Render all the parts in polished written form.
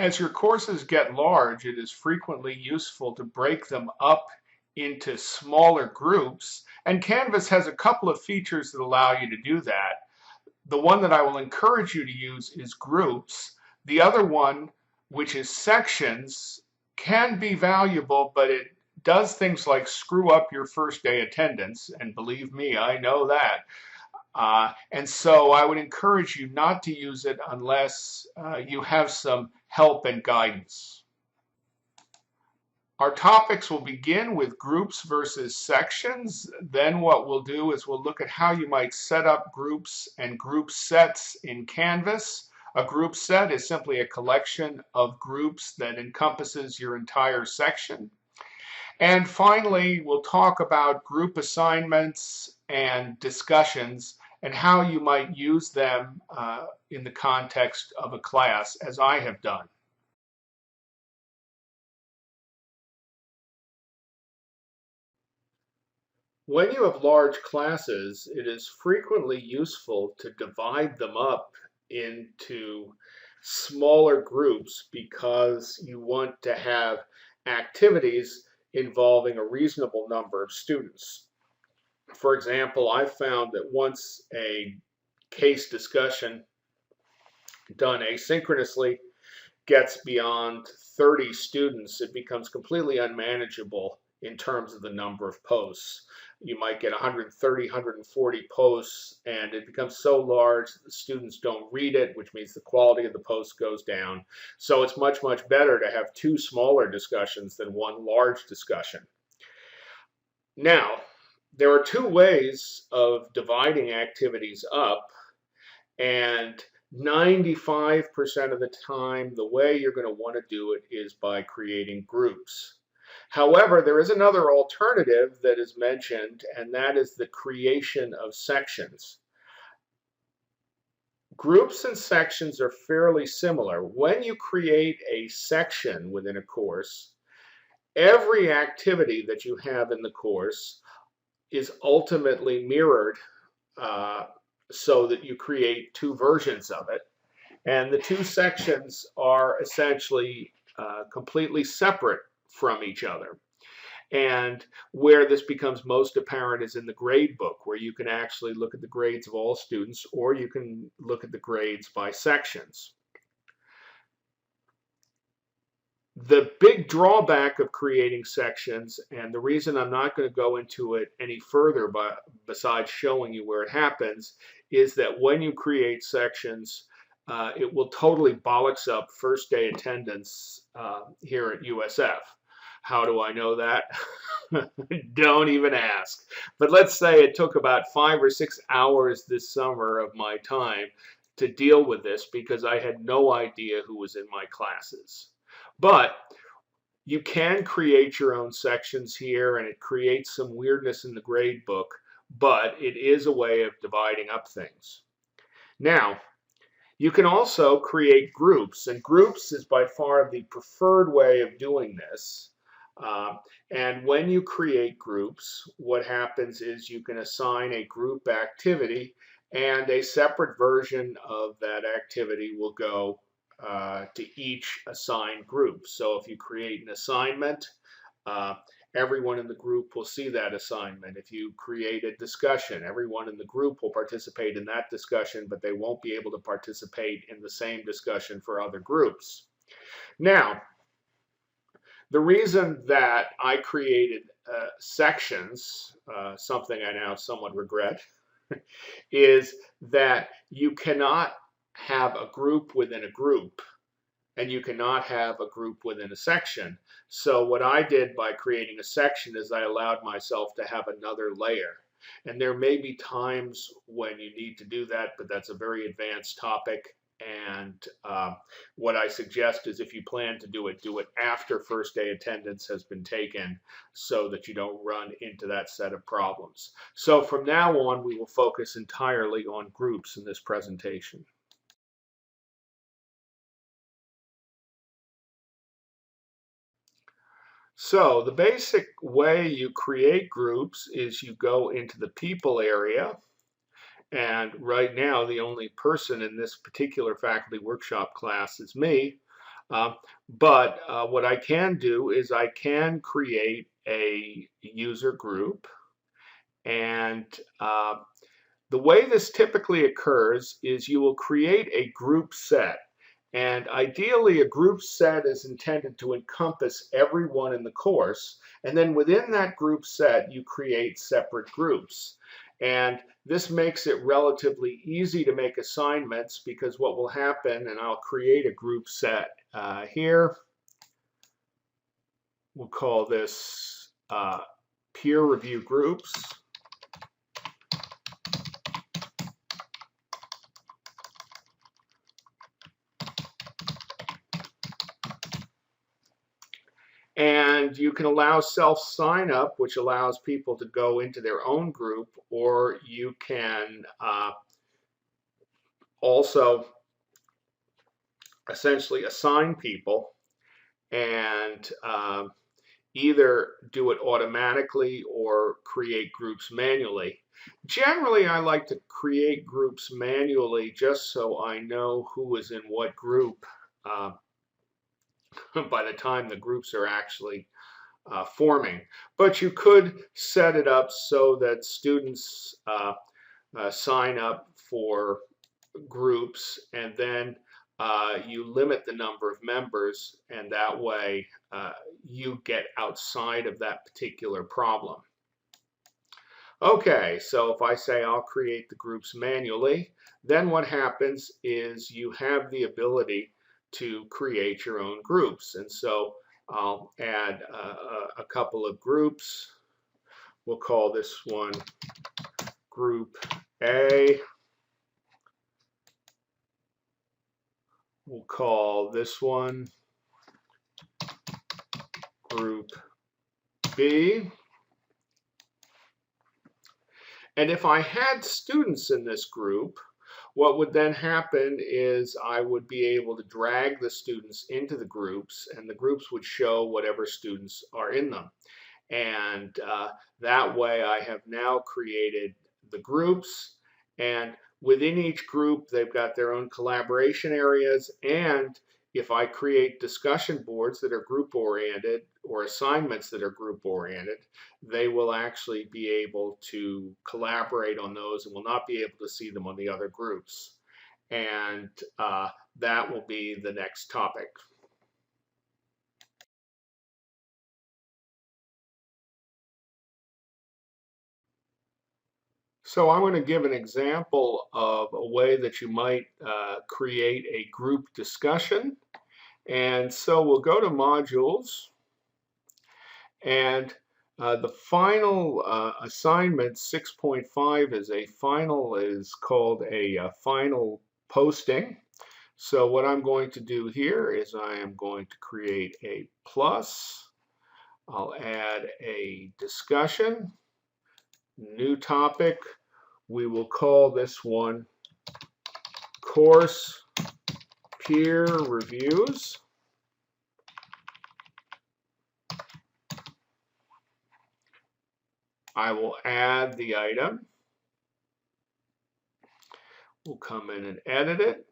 As your courses get large, it is frequently useful to break them up into smaller groups, and Canvas has a couple of features that allow you to do that. The one that I will encourage you to use is groups. The other one, which is sections, can be valuable, but it does things like screw up your first day attendance, and believe me, I know that. And so I would encourage you not to use it unless you have some help and guidance. Our topics will begin with groups versus sections. Then what we'll do is we'll look at how you might set up groups and group sets in Canvas. A group set is simply a collection of groups that encompasses your entire section. And finally, we'll talk about group assignments and discussions and how you might use them in the context of a class, as I have done. When you have large classes, it is frequently useful to divide them up into smaller groups because you want to have activities involving a reasonable number of students. For example, I found that once a case discussion done asynchronously gets beyond 30 students, it becomes completely unmanageable in terms of the number of posts. You might get 130, 140 posts, and it becomes so large that the students don't read it, which means the quality of the post goes down. So it's much, much better to have two smaller discussions than one large discussion. Now, there are two ways of dividing activities up, and 95% of the time, the way you're going to want to do it is by creating groups. However, there is another alternative that is mentioned, and that is the creation of sections. Groups and sections are fairly similar. When you create a section within a course, every activity that you have in the course is ultimately mirrored so that you create two versions of it. And the two sections are essentially completely separate from each other. And where this becomes most apparent is in the grade book, where you can actually look at the grades of all students, or you can look at the grades by sections. The big drawback of creating sections, and the reason I'm not going to go into it any further besides showing you where it happens, is that when you create sections, it will totally bollocks up first day attendance here at USF. How do I know that? Don't even ask. But let's say it took about 5 or 6 hours this summer of my time to deal with this because I had no idea who was in my classes. But you can create your own sections here, and it creates some weirdness in the grade book, but it is a way of dividing up things. Now, you can also create groups, and groups is by far the preferred way of doing this. And when you create groups, what happens is you can assign a group activity, and a separate version of that activity will go to each assigned group. So if you create an assignment, everyone in the group will see that assignment. If you create a discussion, everyone in the group will participate in that discussion, but they won't be able to participate in the same discussion for other groups. Now, the reason that I created sections, something I now somewhat regret, is that you cannot have a group within a group, and you cannot have a group within a section. So what I did by creating a section is I allowed myself to have another layer. And there may be times when you need to do that, but that's a very advanced topic. And what I suggest is if you plan to do it after first day attendance has been taken so that you don't run into that set of problems. So from now on, we will focus entirely on groups in this presentation. So the basic way you create groups is you go into the people area, and right now the only person in this particular faculty workshop class is me. But what I can do is I can create a user group, and the way this typically occurs is you will create a group set. And ideally, a group set is intended to encompass everyone in the course. And then within that group set, you create separate groups. And this makes it relatively easy to make assignments, because what will happen, and I'll create a group set here. We'll call this peer review groups. And you can allow self-sign up, which allows people to go into their own group, or you can also essentially assign people and either do it automatically or create groups manually. Generally, I like to create groups manually just so I know who is in what group by the time the groups are actually forming. But you could set it up so that students sign up for groups, and then you limit the number of members, and that way you get outside of that particular problem. Okay, so if I say I'll create the groups manually, then what happens is you have the ability to create your own groups. And so I'll add a couple of groups. We'll call this one Group A. We'll call this one Group B. And if I had students in this group, what would then happen is I would be able to drag the students into the groups, and the groups would show whatever students are in them. And that way I have now created the groups, and within each group they've got their own collaboration areas, and if I create discussion boards that are group oriented or assignments that are group oriented, they will actually be able to collaborate on those and will not be able to see them on the other groups. And that will be the next topic. So I'm going to give an example of a way that you might create a group discussion. And so we'll go to modules, and the final assignment 6.5 is called a final posting. So what I'm going to do here is I am going to create a plus. I'll add a discussion, new topic. We will call this one Course Peer Reviews. I will add the item. We'll come in and edit it.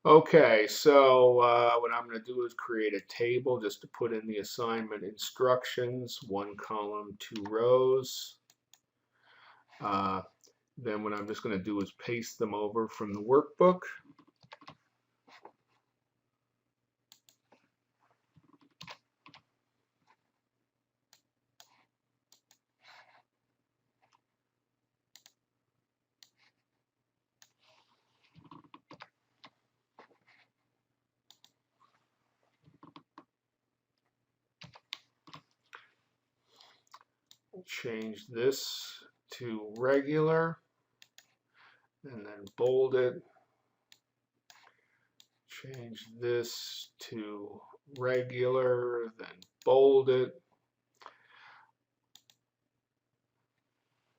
Okay, so what I'm going to do is create a table just to put in the assignment instructions, 1 column, 2 rows. Then what I'm just going to do is paste them over from the workbook. Change this to regular, and then bold it. Change this to regular, then bold it.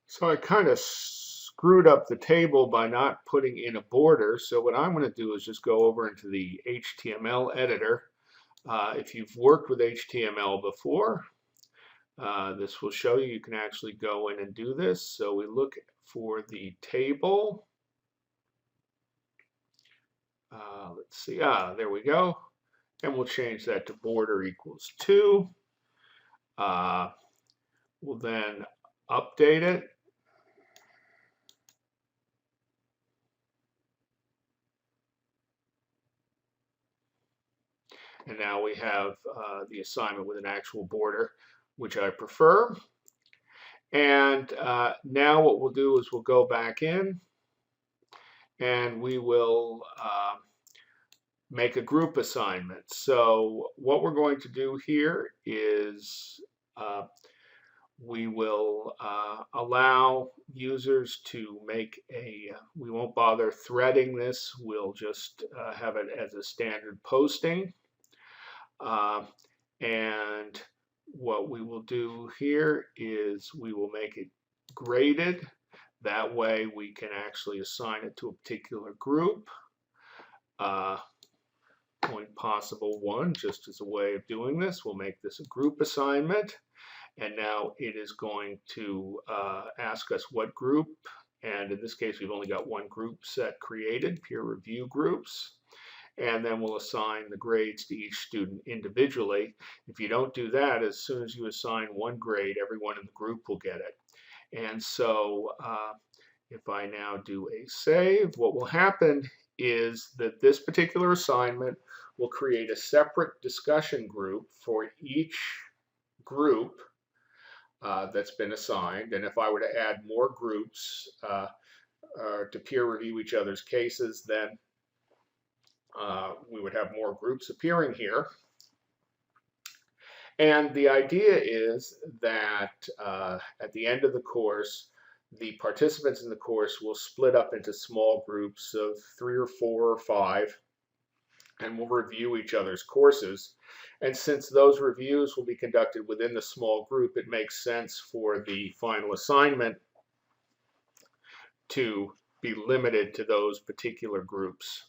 So I kind of screwed up the table by not putting in a border. So what I'm going to do is just go over into the HTML editor. If you've worked with HTML before, This will show you can actually go in and do this. So we look for the table. Let's see, there we go. And we'll change that to border equals 2. We'll then update it. And now we have the assignment with an actual border, which I prefer. And now what we'll do is we'll go back in and we will make a group assignment. So what we're going to do here is we will allow users to make we won't bother threading this, we'll just have it as a standard posting. And what we will do here is we will make it graded. That way we can actually assign it to a particular group. Point possible 1, just as a way of doing this, we'll make this a group assignment. And now it is going to ask us what group. And in this case, we've only got one group set created, peer review groups. And then we'll assign the grades to each student individually. If you don't do that, as soon as you assign one grade, everyone in the group will get it. And so if I now do a save, what will happen is that this particular assignment will create a separate discussion group for each group that's been assigned. And if I were to add more groups to peer review each other's cases, then we would have more groups appearing here. And the idea is that at the end of the course, the participants in the course will split up into small groups of 3 or 4 or 5, and we'll review each other's courses. And since those reviews will be conducted within the small group, it makes sense for the final assignment to be limited to those particular groups.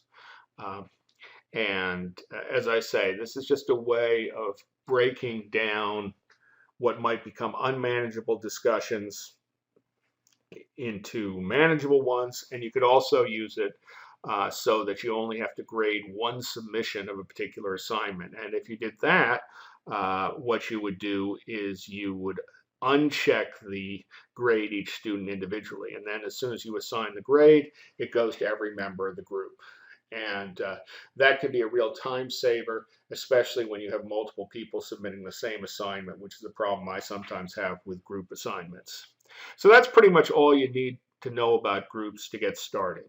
And as I say, this is just a way of breaking down what might become unmanageable discussions into manageable ones. And you could also use it so that you only have to grade one submission of a particular assignment. And if you did that, what you would do is you would uncheck the grade each student individually. And then as soon as you assign the grade, it goes to every member of the group. And that can be a real time saver, especially when you have multiple people submitting the same assignment, which is a problem I sometimes have with group assignments. So that's pretty much all you need to know about groups to get started.